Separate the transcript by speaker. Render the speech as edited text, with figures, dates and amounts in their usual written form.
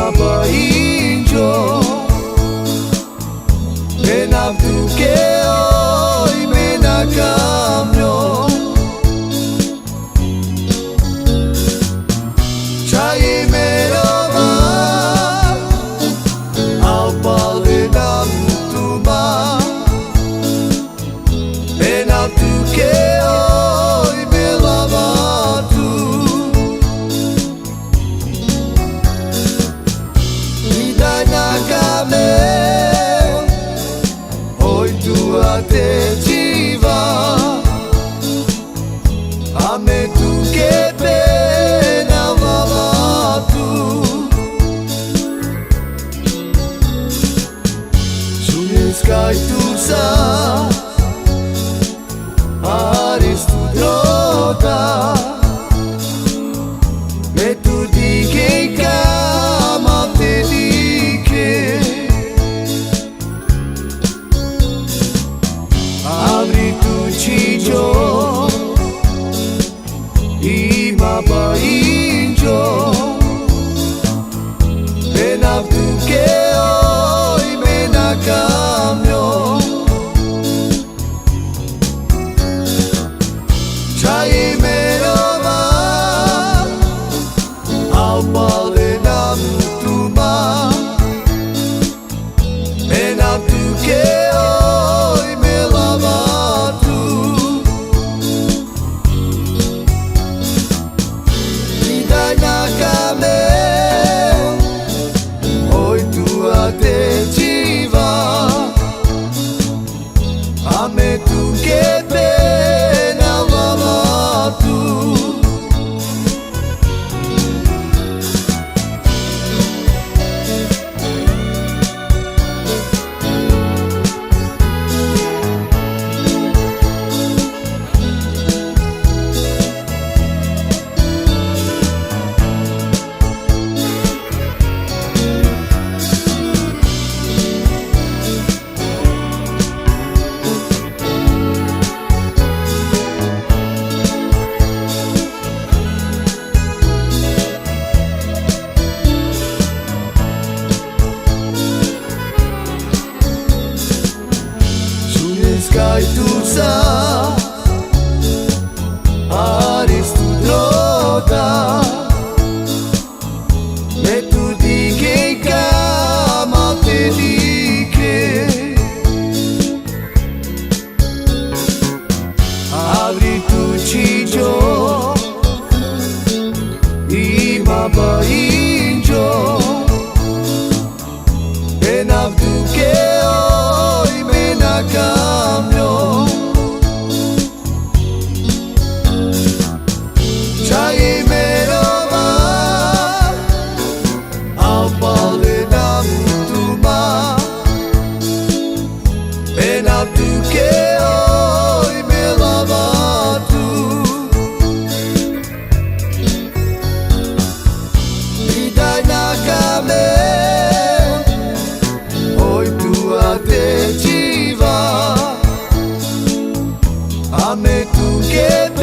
Speaker 1: Baba injo Menabduke oi menakamyo Chai meroma Au palinam tuma Menabduke oi melavatu Lidanya kame Oi tua te jiva Ame tu kepe na lavatu Sunes kai tu sa Aris tu drota Me tu dike kama te dike Abri tu chijo I Baba injo Menabduke oi menakamyo Chai meroma Au palinam tuma Menabduke oi melavatu Lidanya kame Oi tua te jiva Ame tu kepe na lavatu Sky tu sa Aris tu drota Me tu dike kama te dike Abri tu chijo I Baba injo Menabduke oi menakamyo Chai meroma Au palinam tuma Menabduke oi melavatu Lidanya kame Oi tua te jiva Ame tu kepe